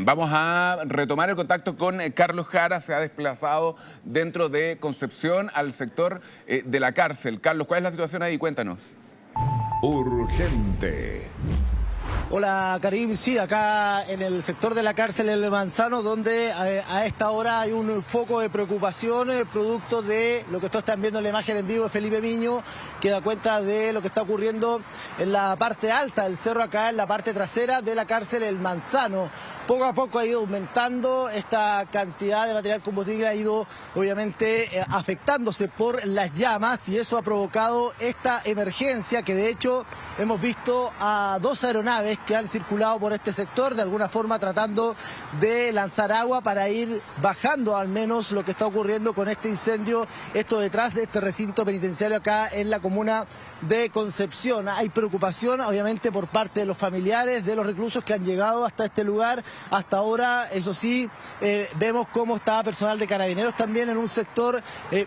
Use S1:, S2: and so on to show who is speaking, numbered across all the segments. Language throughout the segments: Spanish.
S1: vamos a retomar el contacto con Carlos Jara. Se ha desplazado dentro de Concepción al sector de la cárcel. Carlos, ¿cuál es la situación ahí? Cuéntanos.
S2: Urgente.
S3: Hola Karim, sí, acá en el sector de la cárcel El Manzano, donde a esta hora hay un foco de preocupación producto de lo que ustedes están viendo en la imagen en vivo de Felipe Miño, que da cuenta de lo que está ocurriendo en la parte alta del cerro, acá en la parte trasera de la cárcel El Manzano. Poco a poco ha ido aumentando esta cantidad de material combustible, ha ido obviamente afectándose por las llamas, y eso ha provocado esta emergencia que de hecho hemos visto a dos aeronaves que han circulado por este sector, de alguna forma tratando de lanzar agua para ir bajando al menos lo que está ocurriendo con este incendio, esto detrás de este recinto penitenciario acá en la comuna de Concepción. Hay preocupación obviamente por parte de los familiares de los reclusos que han llegado hasta este lugar. Hasta ahora, eso sí, vemos cómo está personal de Carabineros también en un sector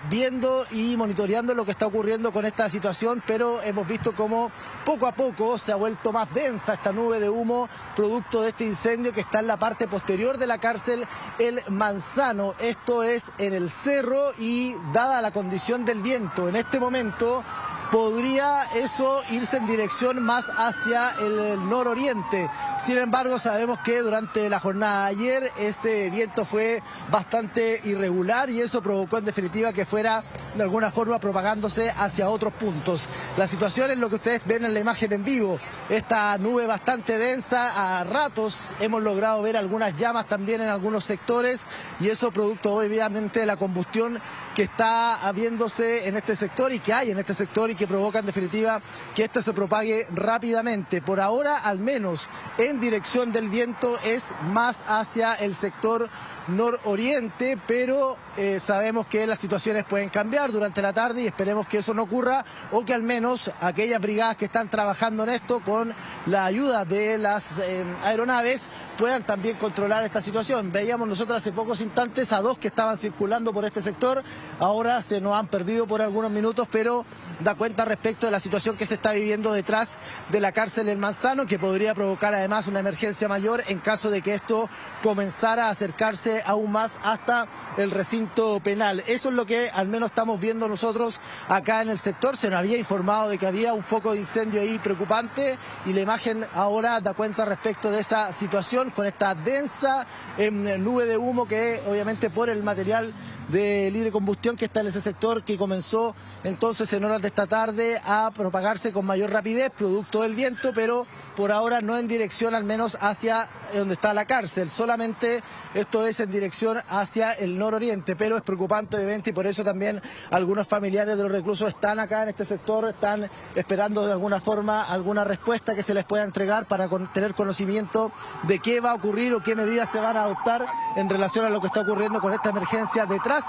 S3: viendo y monitoreando lo que está ocurriendo con esta situación, pero hemos visto cómo poco a poco se ha vuelto más densa esta nube de humo producto de este incendio que está en la parte posterior de la cárcel El Manzano. Esto es en el cerro y dada la condición del viento en este momento, podría eso irse en dirección más hacia el nororiente. Sin embargo, sabemos que durante la jornada de ayer este viento fue bastante irregular y eso provocó en definitiva que fuera de alguna forma propagándose hacia otros puntos. La situación es lo que ustedes ven en la imagen en vivo. Esta nube bastante densa, a ratos hemos logrado ver algunas llamas también en algunos sectores, y eso producto obviamente de la combustión que está habiéndose en este sector y que hay en este sector y que provoca en definitiva que esto se propague rápidamente. Por ahora, al menos en dirección del viento, es más hacia el sector nororiente, pero sabemos que las situaciones pueden cambiar durante la tarde y esperemos que eso no ocurra, o que al menos aquellas brigadas que están trabajando en esto con la ayuda de las aeronaves puedan también controlar esta situación. Veíamos nosotros hace pocos instantes a dos que estaban circulando por este sector, ahora se nos han perdido por algunos minutos, pero da cuenta respecto de la situación que se está viviendo detrás de la cárcel El Manzano, que podría provocar además una emergencia mayor en caso de que esto comenzara a acercarse aún más hasta el recinto penal. Eso es lo que al menos estamos viendo nosotros acá en el sector. Se nos había informado de que había un foco de incendio ahí preocupante y la imagen ahora da cuenta respecto de esa situación con esta densa nube de humo que obviamente por el material de libre combustión que está en ese sector, que comenzó entonces en horas de esta tarde a propagarse con mayor rapidez producto del viento, pero por ahora no en dirección al menos hacia donde está la cárcel, solamente esto es en dirección hacia el nororiente, pero es preocupante obviamente, y por eso también algunos familiares de los reclusos están acá en este sector, están esperando de alguna forma alguna respuesta que se les pueda entregar para tener conocimiento de qué va a ocurrir o qué medidas se van a adoptar en relación a lo que está ocurriendo con esta emergencia detrás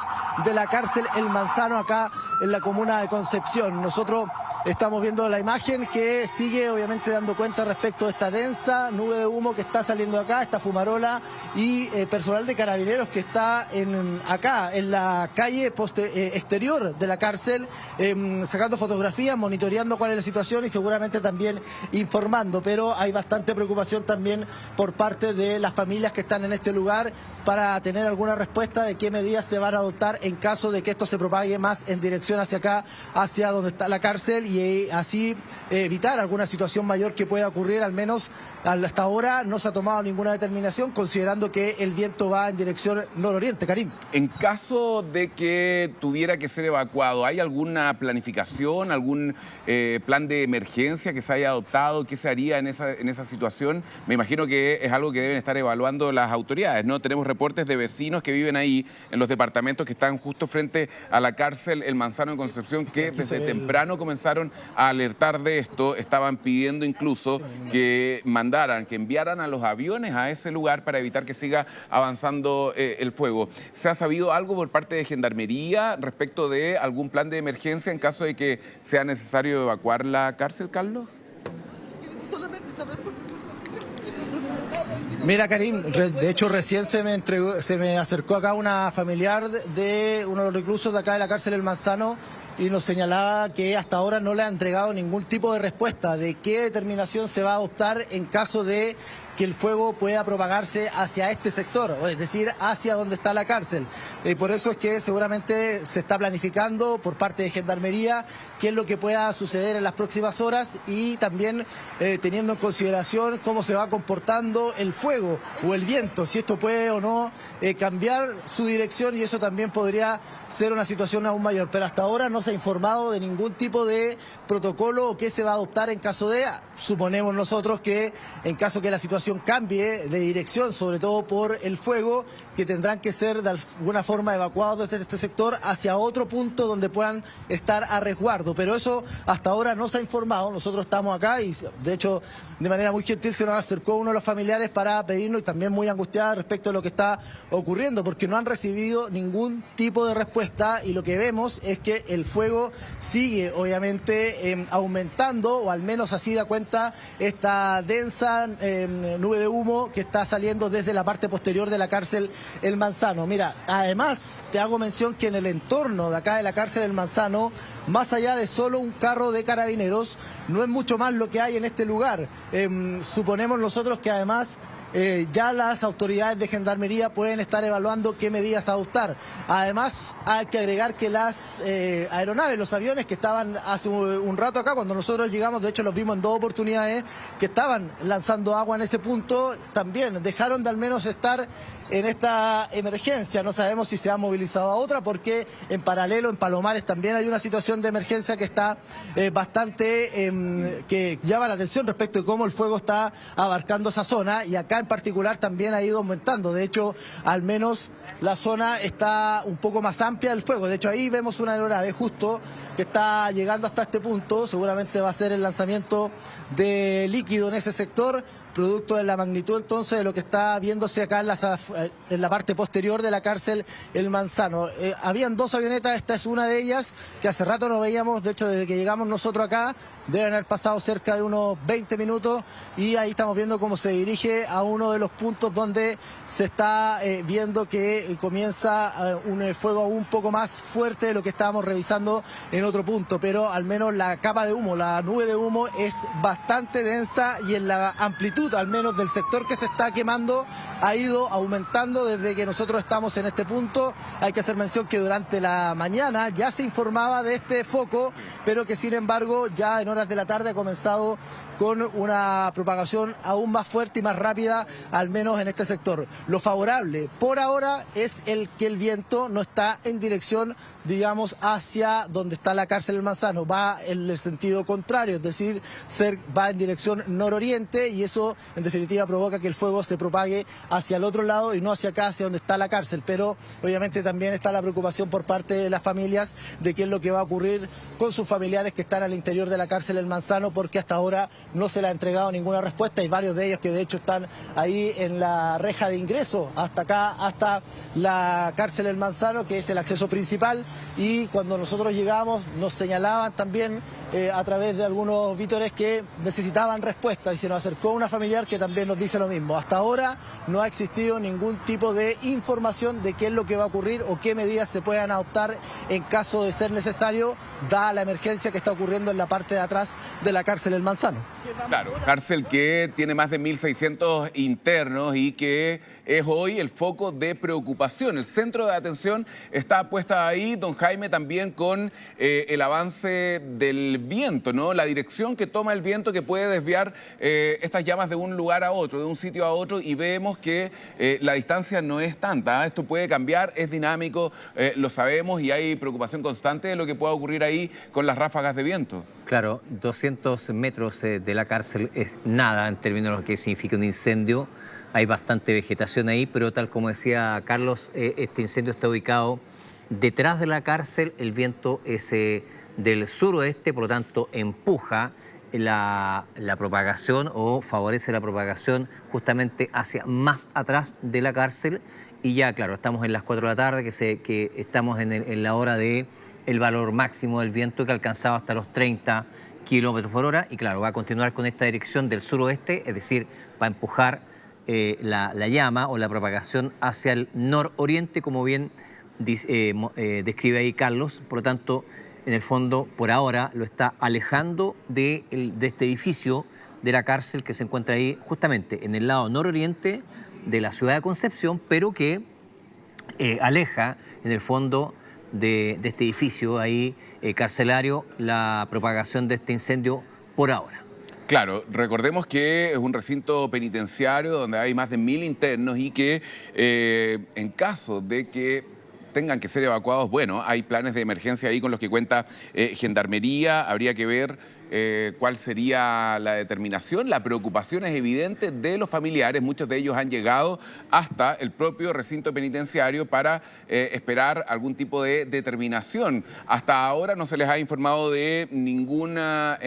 S3: de la cárcel El Manzano acá en la comuna de Concepción. Nosotros estamos viendo la imagen que sigue obviamente dando cuenta respecto de esta densa nube de humo que está saliendo acá, esta fumarola y personal de Carabineros que está acá en la calle exterior de la cárcel sacando fotografías, monitoreando cuál es la situación y seguramente también informando, pero hay bastante preocupación también por parte de las familias que están en este lugar para tener alguna respuesta de qué medidas se van a adoptar en caso de que esto se propague más en dirección hacia acá, hacia donde está la cárcel, y así evitar alguna situación mayor que pueda ocurrir. Al menos hasta ahora no se ha tomado ninguna determinación considerando que el viento va en dirección nororiente. Karim.
S1: En caso de que tuviera que ser evacuado, ¿hay alguna planificación, algún plan de emergencia que se haya adoptado? ¿Qué se haría en esa situación? Me imagino que es algo que deben estar evaluando las autoridades, ¿no? Tenemos reportes de vecinos que viven ahí en los departamentos que están justo frente a la cárcel El Manzano en Concepción, que desde temprano comenzaron a alertar de esto, estaban pidiendo incluso que enviaran a los aviones a ese lugar para evitar que siga avanzando el fuego. ¿Se ha sabido algo por parte de Gendarmería respecto de algún plan de emergencia en caso de que sea necesario evacuar la cárcel, Carlos?
S3: Mira, Karim, de hecho recién se me acercó acá una familiar de uno de los reclusos de acá de la cárcel El Manzano y nos señalaba que hasta ahora no le ha entregado ningún tipo de respuesta de qué determinación se va a adoptar en caso de que el fuego pueda propagarse hacia este sector, es decir, hacia donde está la cárcel. Por eso es que seguramente se está planificando por parte de Gendarmería qué es lo que pueda suceder en las próximas horas y también teniendo en consideración cómo se va comportando el fuego o el viento, si esto puede o no cambiar su dirección, y eso también podría ser una situación aún mayor. Pero hasta ahora no se ha informado de ningún tipo de protocolo o qué se va a adoptar en caso de, suponemos nosotros que en caso que la situación cambie de dirección, sobre todo por el fuego, que tendrán que ser de alguna forma evacuados desde este sector hacia otro punto donde puedan estar a resguardo. Pero eso hasta ahora no se ha informado. Nosotros estamos acá y de hecho de manera muy gentil se nos acercó uno de los familiares para pedirnos, y también muy angustiada respecto a lo que está ocurriendo, porque no han recibido ningún tipo de respuesta, y lo que vemos es que el fuego sigue obviamente aumentando, o al menos así da cuenta esta densa nube de humo que está saliendo desde la parte posterior de la cárcel El Manzano. Mira, además te hago mención que en el entorno de acá de la cárcel El Manzano, más allá de solo un carro de carabineros, no es mucho más lo que hay en este lugar. Suponemos nosotros que además ya las autoridades de Gendarmería pueden estar evaluando qué medidas adoptar. Además, hay que agregar que las aeronaves, los aviones que estaban hace un rato acá, cuando nosotros llegamos, de hecho los vimos en 2 oportunidades, que estaban lanzando agua en ese punto, también dejaron de al menos estar en esta emergencia. No sabemos si se ha movilizado a otra, porque en paralelo en Palomares también hay una situación de emergencia que está bastante que llama la atención respecto de cómo el fuego está abarcando esa zona, y acá en particular también ha ido aumentando. De hecho, al menos la zona está un poco más amplia del fuego. De hecho, ahí vemos una aeronave justo que está llegando hasta este punto. Seguramente va a ser el lanzamiento de líquido en ese sector, producto de la magnitud entonces de lo que está viéndose acá en la parte posterior de la cárcel El Manzano. Habían 2 avionetas, esta es una de ellas, que hace rato no veíamos, de hecho desde que llegamos nosotros acá, deben haber pasado cerca de unos 20 minutos, y ahí estamos viendo cómo se dirige a uno de los puntos donde se está viendo que comienza un fuego un poco más fuerte de lo que estábamos revisando en otro punto, pero al menos la capa de humo, la nube de humo es bastante densa, y en la amplitud al menos del sector que se está quemando ha ido aumentando desde que nosotros estamos en este punto. Hay que hacer mención que durante la mañana ya se informaba de este foco, pero que sin embargo ya en horas de la tarde ha comenzado con una propagación aún más fuerte y más rápida, al menos en este sector. Lo favorable por ahora es el que el viento no está en dirección, digamos, hacia donde está la cárcel El Manzano, va en el sentido contrario, es decir, va en dirección nororiente, y eso en definitiva provoca que el fuego se propague hacia el otro lado y no hacia acá, hacia donde está la cárcel. Pero obviamente también está la preocupación por parte de las familias de qué es lo que va a ocurrir con sus familiares que están al interior de la cárcel El Manzano, porque hasta ahora no se le ha entregado ninguna respuesta. Hay varios de ellos que de hecho están ahí en la reja de ingreso hasta acá, hasta la cárcel El Manzano, que es el acceso principal, y cuando nosotros llegamos nos señalaban también a través de algunos vítores que necesitaban respuesta, y se nos acercó una familiar que también nos dice lo mismo. Hasta ahora no ha existido ningún tipo de información de qué es lo que va a ocurrir o qué medidas se puedan adoptar en caso de ser necesario, dada la emergencia que está ocurriendo en la parte de atrás de la cárcel El Manzano.
S1: Claro, cárcel que tiene más de 1.600 internos y que es hoy el foco de preocupación. El centro de atención está puesta ahí, don Jaime, también con el avance del viento, ¿no? La dirección que toma el viento, que puede desviar estas llamas de un lugar a otro, de un sitio a otro, y vemos que la distancia no es tanta. Esto puede cambiar, es dinámico, lo sabemos, y hay preocupación constante de lo que pueda ocurrir ahí con las ráfagas de viento.
S2: Claro, 200 metros de la cárcel es nada en términos de lo que significa un incendio. Hay bastante vegetación ahí, pero tal como decía Carlos, este incendio está ubicado detrás de la cárcel. El viento es del suroeste, por lo tanto empuja la propagación o favorece la propagación justamente hacia más atrás de la cárcel. Y ya, claro, estamos en las 4 de la tarde, que estamos en la hora del valor máximo del viento, que alcanzaba hasta los 30 kilómetros por hora. Y claro, va a continuar con esta dirección del suroeste, es decir, va a empujar la llama o la propagación hacia el nororiente, como bien describe ahí Carlos. Por lo tanto, en el fondo, por ahora, lo está alejando de este edificio de la cárcel que se encuentra ahí justamente en el lado nororiente de la ciudad de Concepción, pero que aleja en el fondo de este edificio ahí carcelario la propagación de este incendio por ahora.
S1: Claro, recordemos que es un recinto penitenciario donde hay más de 1000 internos y que en caso de que tengan que ser evacuados, bueno, hay planes de emergencia ahí con los que cuenta Gendarmería, habría que ver cuál sería la determinación. La preocupación es evidente de los familiares, muchos de ellos han llegado hasta el propio recinto penitenciario para esperar algún tipo de determinación. Hasta ahora no se les ha informado de ninguna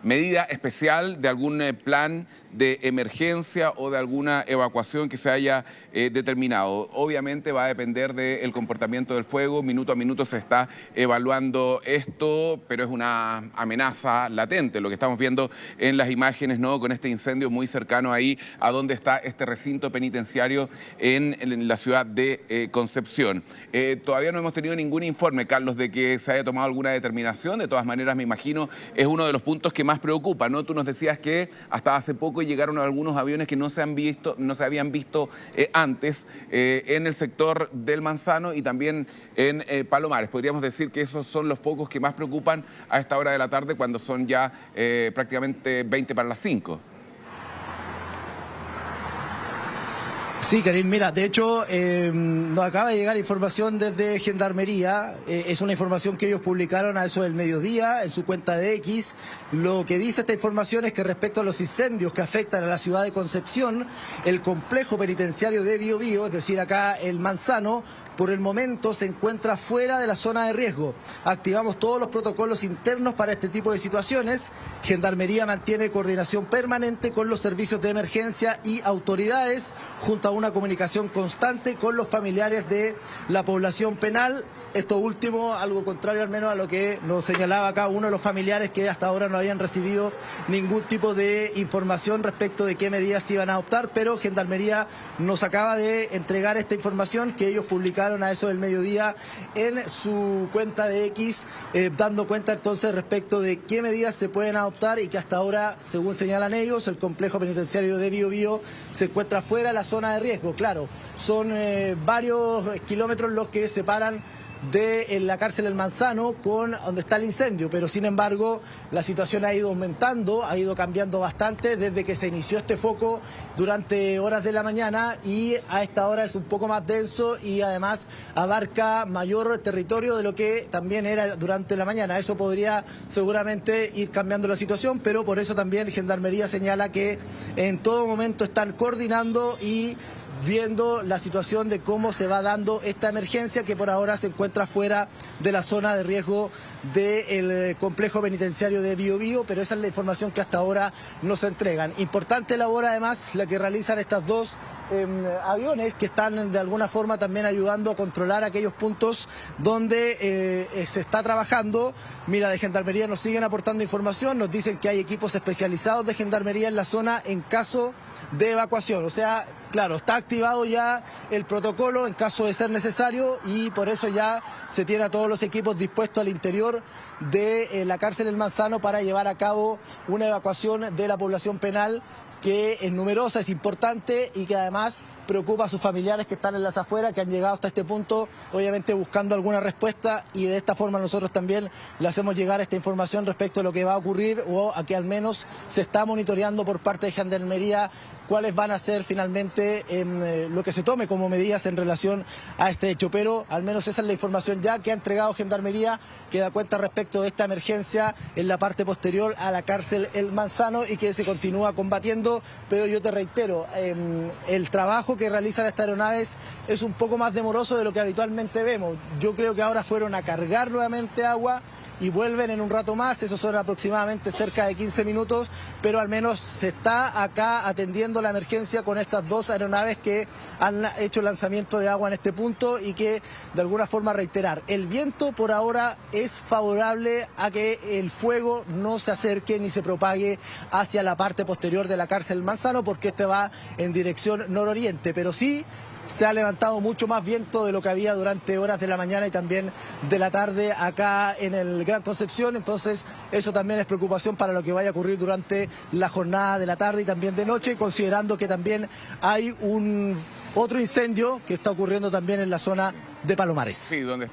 S1: medida especial, de algún plan de emergencia o de alguna evacuación que se haya determinado. Obviamente va a depender del comportamiento del fuego, minuto a minuto se está evaluando esto, pero es una amenaza latente, lo que estamos viendo en las imágenes, ¿no? Con este incendio muy cercano ahí a donde está este recinto penitenciario en la ciudad de Concepción. Todavía no hemos tenido ningún informe, Carlos, de que se haya tomado alguna determinación. De todas maneras, me imagino, es uno de los puntos que más preocupa, ¿no? Tú nos decías que hasta hace poco llegaron algunos aviones que no se habían visto antes en el sector del Manzano y también en Palomares. Podríamos decir que esos son los focos que más preocupan a esta hora de la tarde, cuando son ya prácticamente 20 para las 5.
S3: Sí, Karim, mira, de hecho nos acaba de llegar información desde Gendarmería, es una información que ellos publicaron a eso del mediodía en su cuenta de X. Lo que dice esta información es que respecto a los incendios que afectan a la ciudad de Concepción, el complejo penitenciario de Biobío, es decir, acá el Manzano, por el momento se encuentra fuera de la zona de riesgo. Activamos todos los protocolos internos para este tipo de situaciones. Gendarmería mantiene coordinación permanente con los servicios de emergencia y autoridades, junto a una comunicación constante con los familiares de la población penal. Esto último, algo contrario al menos a lo que nos señalaba acá uno de los familiares, que hasta ahora no habían recibido ningún tipo de información respecto de qué medidas se iban a adoptar, pero Gendarmería nos acaba de entregar esta información que ellos publicaron a eso del mediodía en su cuenta de X, dando cuenta entonces respecto de qué medidas se pueden adoptar y que hasta ahora, según señalan ellos, el complejo penitenciario de Biobío se encuentra fuera de la zona de riesgo. Claro, son varios kilómetros los que separan de la cárcel El Manzano con donde está el incendio, pero sin embargo la situación ha ido aumentando, ha ido cambiando bastante desde que se inició este foco durante horas de la mañana, y a esta hora es un poco más denso y además abarca mayor territorio de lo que también era durante la mañana. Eso podría seguramente ir cambiando la situación, pero por eso también Gendarmería señala que en todo momento están coordinando y viendo la situación de cómo se va dando esta emergencia, que por ahora se encuentra fuera de la zona de riesgo del complejo penitenciario de Biobío, pero esa es la información que hasta ahora nos entregan. Importante labor además la que realizan estas dos aviones, que están de alguna forma también ayudando a controlar aquellos puntos donde se está trabajando. Mira, de Gendarmería nos siguen aportando información, nos dicen que hay equipos especializados de Gendarmería en la zona en caso de evacuación. O sea, claro, está activado ya el protocolo en caso de ser necesario, y por eso ya se tiene a todos los equipos dispuestos al interior de la cárcel El Manzano para llevar a cabo una evacuación de la población penal, que es numerosa, es importante y que además preocupa a sus familiares que están en las afueras, que han llegado hasta este punto, obviamente buscando alguna respuesta, y de esta forma nosotros también le hacemos llegar esta información respecto a lo que va a ocurrir, o a que al menos se está monitoreando por parte de Gendarmería cuáles van a ser finalmente lo que se tome como medidas en relación a este hecho. Pero al menos esa es la información ya que ha entregado Gendarmería, que da cuenta respecto de esta emergencia en la parte posterior a la cárcel El Manzano, y que se continúa combatiendo. Pero yo te reitero, el trabajo que realizan estas aeronaves es un poco más demoroso de lo que habitualmente vemos. Yo creo que ahora fueron a cargar nuevamente agua y vuelven en un rato más, eso son aproximadamente cerca de 15 minutos, pero al menos se está acá atendiendo la emergencia con estas dos aeronaves que han hecho lanzamiento de agua en este punto, y que de alguna forma, reiterar, el viento por ahora es favorable a que el fuego no se acerque ni se propague hacia la parte posterior de la cárcel Manzano, porque este va en dirección nororiente, pero sí se ha levantado mucho más viento de lo que había durante horas de la mañana y también de la tarde acá en el Gran Concepción. Entonces eso también es preocupación para lo que vaya a ocurrir durante la jornada de la tarde y también de noche, considerando que también hay otro incendio que está ocurriendo también en la zona de Palomares.
S1: Sí, donde